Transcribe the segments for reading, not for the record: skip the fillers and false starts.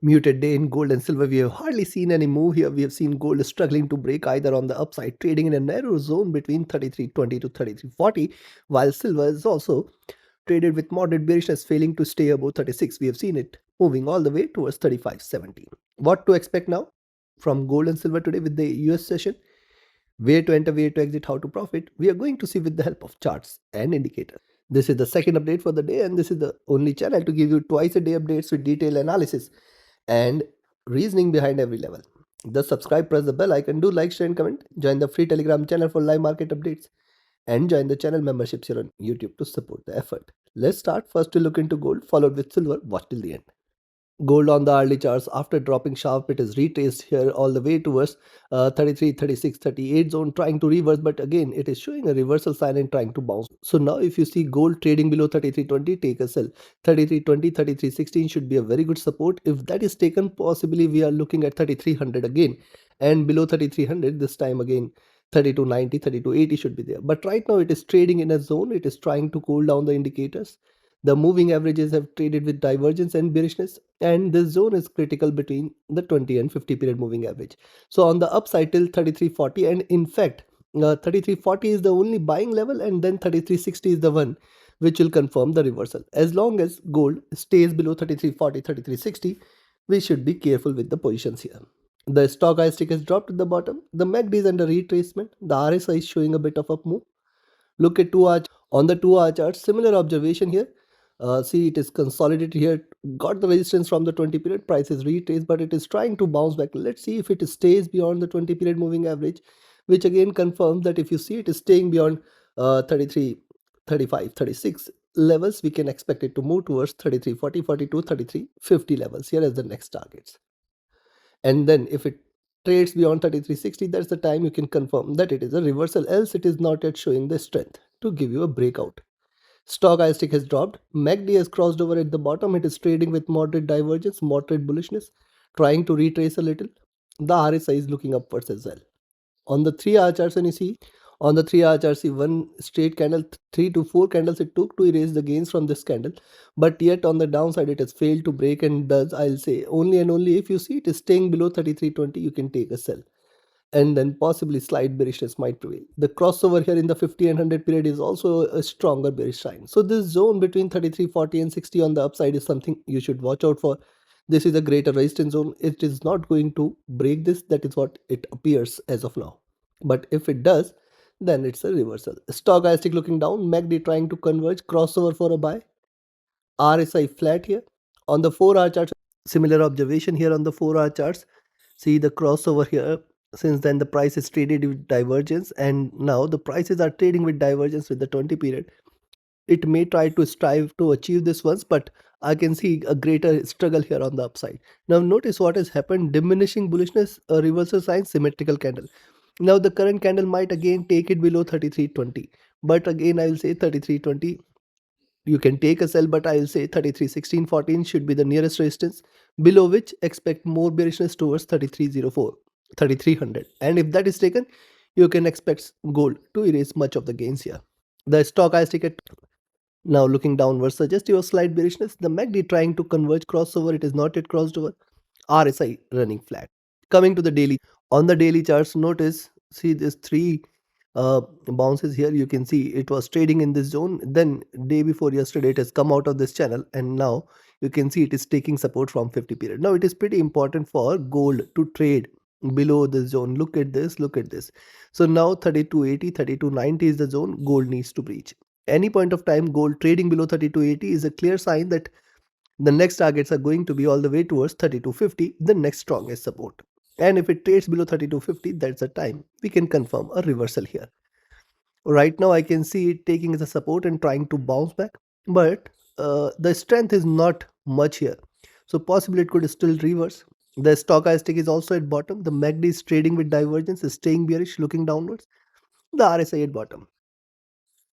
Muted day in gold and silver. We have hardly seen any move here. We have seen gold struggling to break either on the upside, trading in a narrow zone between 33.20 to 33.40, while silver is also traded with moderate bearishness, failing to stay above 36. We have seen it moving all the way towards 35.70. What to expect now from gold and silver today with the US session? Where to enter, where to exit, how to profit, we are going to see with the help of charts and indicators. This is the second update for the day, and this is the only channel to give you twice a day updates with detailed analysis and reasoning behind every level. Just subscribe, press the bell icon, do like, share, and comment. Join the free Telegram channel for live market updates, and join the channel memberships here on YouTube to support the effort. Let's start first to look into gold, followed with silver. Watch till the end. Gold on the early charts, after dropping sharp, it is retraced here all the way towards 33, 36, 38 zone, trying to reverse, but again it is showing a reversal sign and trying to bounce. So now if you see gold trading below 33.20, take a sell. 33.20, 33.16 should be a very good support. If that is taken, possibly we are looking at 3300 again, and below 3300 this time again 3290, 3280 should be there. But right now it is trading in a zone. It is trying to cool down the indicators. The moving averages have traded with divergence and bearishness, and this zone is critical between the 20 and 50 period moving average. So on the upside till 3340, and in fact 3340 is the only buying level, and then 3360 is the one which will confirm the reversal. As long as gold stays below 3340, 3360, we should be careful with the positions here. The stochastic has dropped to the bottom. The MACD is under retracement. The RSI is showing a bit of a move. Look at 2 hour. On the 2 hour chart, similar observation here. See, it is consolidated here, got the resistance from the 20 period, price is retraced, but it is trying to bounce back. Let's see if it stays beyond the 20 period moving average, which again confirms that if you see it is staying beyond 33, 35, 36 levels, we can expect it to move towards 33, 40, 42, 33, 50 levels here as the next targets. And then if it trades beyond 3360, that's the time you can confirm that it is a reversal, else it is not yet showing the strength to give you a breakout. Stochastic has dropped. MACD has crossed over at the bottom. It is trading with moderate divergence, moderate bullishness, trying to retrace a little. The RSI is looking upwards as well. On the 3 hour charts, when you see, on the 3 hour chart, see one straight candle, 3 to 4 candles it took to erase the gains from this candle. But yet on the downside, it has failed to break, and does, I'll say, only and only if you see it is staying below 3320, you can take a sell. And then possibly slight bearishness might prevail. The crossover here in the 50 and 100 period is also a stronger bearish sign. So this zone between 33.40 and 60 on the upside is something you should watch out for. This is a greater resistance zone. It is not going to break this. That is what it appears as of now. But if it does, then it's a reversal. Stochastic looking down, MACD trying to converge, crossover for a buy. RSI flat here. On the 4 hour chart, similar observation here on the 4 hour charts. See the crossover here. Since then the price is traded with divergence, and now the prices are trading with divergence with the 20 period. It may try to strive to achieve this once, but I can see a greater struggle here on the upside. Now notice what has happened: diminishing bullishness, a reversal sign, symmetrical candle. Now the current candle might again take it below 33.20, but again I will say 33.20 you can take a sell, but I'll say 33.16, 14 should be the nearest resistance, below which expect more bearishness towards 33.04, 3300. And if that is taken, you can expect gold to erase much of the gains here. The stochastic at now looking downwards suggests your slight bearishness. The MACD trying to converge crossover, it is not yet crossed over. RSI running flat. Coming to the daily, on the daily charts, notice, see this three bounces here. You can see it was trading in this zone, then day before yesterday it has come out of this channel, and now you can see it is taking support from 50 period. Now it is pretty important for gold to trade below this zone. Look at this, look at this. So now 3280, 3290 is the zone gold needs to breach. Any point of time gold trading below 3280 is a clear sign that the next targets are going to be all the way towards 3250, the next strongest support. And if it trades below 3250, that's the time we can confirm a reversal here. Right now I can see it taking as a support and trying to bounce back, but the strength is not much here, so possibly it could still reverse. The stochastic is also at bottom. The MACD is trading with divergence, is staying bearish, looking downwards. The RSI at bottom.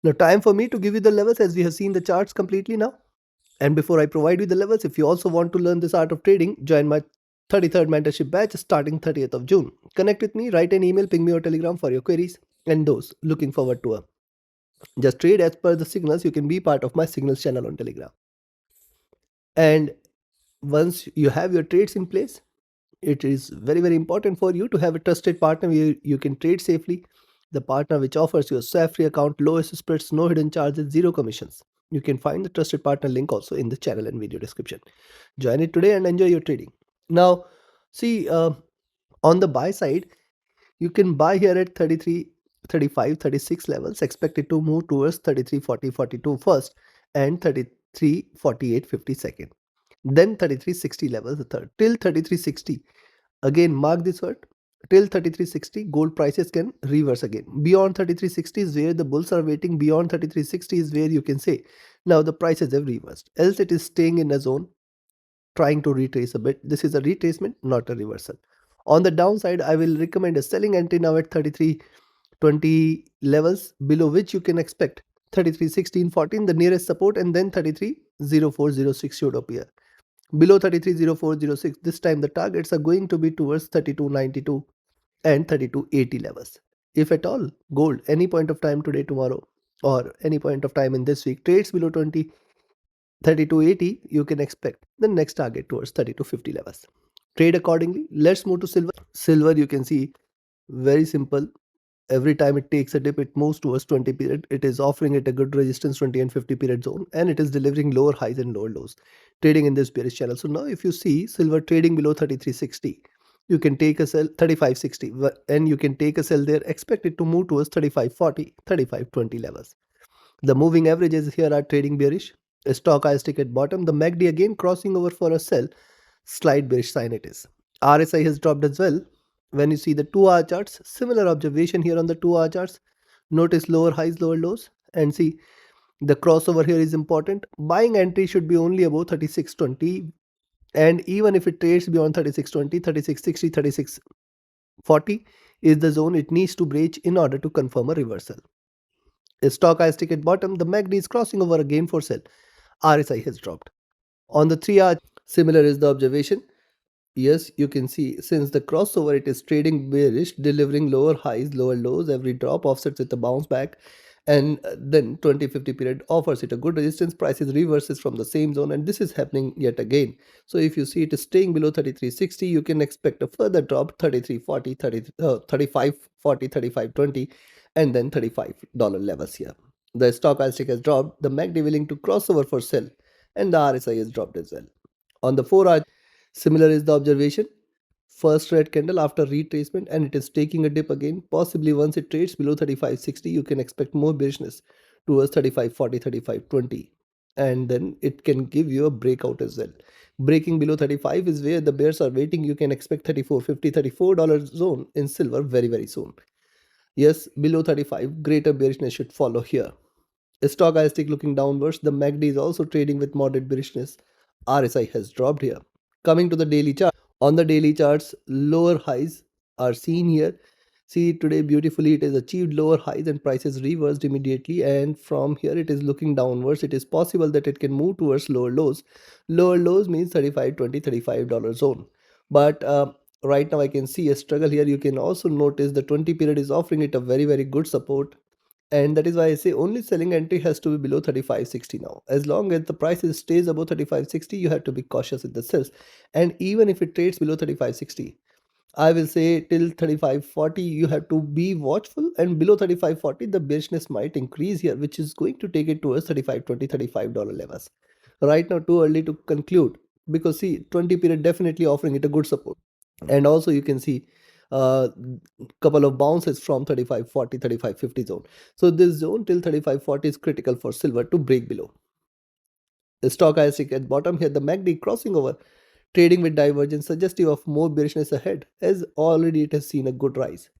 Now time for me to give you the levels, as we have seen the charts completely now. And before I provide you the levels, if you also want to learn this art of trading, join my 33rd mentorship batch starting 30th of June. Connect with me, write an email, ping me or Telegram for your queries. And those looking forward to just trade as per the signals, you can be part of my signals channel on Telegram. And Once you have your trades in place, it is very, very important for you to have a trusted partner where you can trade safely. The partner which offers you a swap free account, lowest spreads, no hidden charges, zero commissions. You can find the trusted partner link also in the channel and video description. Join it today and enjoy your trading. Now, see, on the buy side, you can buy here at 33, 35, 36 levels, expected to move towards 33, 40, 42 first and 33, 48, 50 second. Then 33.60 levels the third. Till 33.60, again mark this word, till 33.60 gold prices can reverse again. Beyond 33.60 is where the bulls are waiting. Beyond 33.60 is where you can say now the prices have reversed. Else it is staying in a zone, trying to retrace a bit. This is a retracement, not a reversal. On the downside, I will recommend a selling entry now at 33.20 levels, below which you can expect 33.16, 14, the nearest support, and then 33.0406 should appear. Below 33.0406, this time the targets are going to be towards 32.92 and 32.80 levels. If at all, gold, any point of time today, tomorrow, or any point of time in this week, trades below 32.80, you can expect the next target towards 32.50 levels. Trade accordingly. Let's move to silver. Silver, you can see, very simple. Every time it takes a dip, it moves towards 20 period. It is offering it a good resistance 20 and 50 period zone, and it is delivering lower highs and lower lows, trading in this bearish channel. So now if you see silver trading below 33.60, you can take a sell 35.60, and you can take a sell there. Expect it to move towards 35.40, 35.20 levels. The moving averages here are trading bearish. A stochastic at bottom. The MACD again crossing over for a sell. Slight bearish sign it is. RSI has dropped as well. When you see the 2-hour charts, similar observation here on the 2-hour charts. Notice lower highs, lower lows, and see the crossover here is important. Buying entry should be only above 36.20, and even if it trades beyond 36.20, 36.60, 36.40 is the zone it needs to breach in order to confirm a reversal. A stochastic at bottom, the MACD is crossing over again for sell. RSI has dropped. On the 3-hour, similar is the observation. Yes, you can see since the crossover, it is trading bearish, delivering lower highs, lower lows. Every drop offsets with a bounce back, and then 20-50 period offers it a good resistance. Prices reverses from the same zone, and this is happening yet again. So if you see it is staying below 33.60, you can expect a further drop 33.40, 35.40, 35.20, and then $35 levels here. The stochastic has dropped, the MACD willing to cross over for sell, and the RSI has dropped as well. On the 4-hour, similar is the observation. First red candle after retracement, and it is taking a dip again. Possibly once it trades below 35.60, you can expect more bearishness towards 35.40, 35.20, and then it can give you a breakout as well. Breaking below 35 is where the bears are waiting. You can expect 34.50, $34 zone in silver very, very soon. Yes, below 35, greater bearishness should follow here. Stochastic looking downwards, the MACD is also trading with moderate bearishness. RSI has dropped here. Coming to the daily chart. On the daily charts, lower highs are seen here. See today beautifully it is achieved lower highs and prices reversed immediately, and from here it is looking downwards. It is possible that it can move towards lower lows. Lower lows means 35.20, $35 zone. But right now I can see a struggle here. You can also notice the 20 period is offering it a very, very good support, and that is why I say only selling entry has to be below 35.60 now. As long as the price stays above 35.60, you have to be cautious with the sales. And even if it trades below 35.60, I will say till 35.40 you have to be watchful, and below 35.40 the bearishness might increase here, which is going to take it towards 35.20, $35 levels. Right now too early to conclude, because see 20 period definitely offering it a good support, and also you can see a couple of bounces from 35.40, 35.50 zone. So this zone till 35.40 is critical for silver to break below. The stochastic at bottom here, the MACD crossing over, trading with divergence suggestive of more bearishness ahead, as already it has seen a good rise.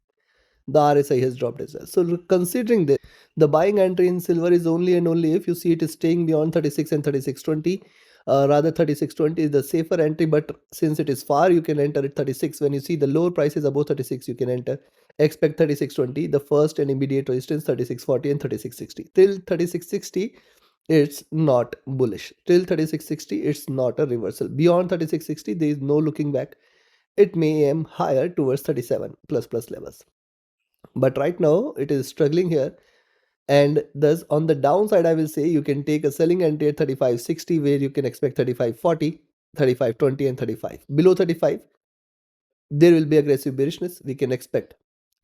The RSI has dropped as well. So considering this, the buying entry in silver is only and only if you see it is staying beyond 36 and 36.20. Rather 36.20 is the safer entry, but since it is far, you can enter at 36. When you see the lower prices above 36, you can enter. Expect 36.20, the first and immediate resistance 36.40 and 36.60. Till 36.60, it's not bullish. Till 36.60, it's not a reversal. Beyond 36.60, there is no looking back. It may aim higher towards 37 plus levels. But right now it is struggling here, and thus on the downside I will say you can take a selling entry at 35.60 where you can expect 35.40. 35.20 and 35. Below 35, there will be aggressive bearishness. We can expect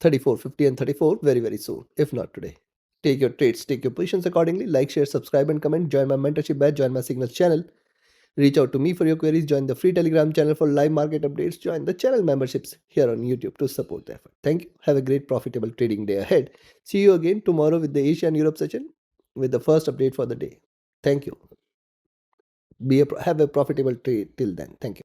34.50 and 34 very, very soon, if not today. Take your trades, take your positions accordingly. Like, share, subscribe, and comment. Join my mentorship batch, join my signals channel. Reach out to me for your queries. Join the free Telegram channel for live market updates. Join the channel memberships here on YouTube to support the effort. Thank you. Have a great profitable trading day ahead. See you again tomorrow with the Asia and Europe session with the first update for the day. Thank you. Have a profitable trade till then. Thank you.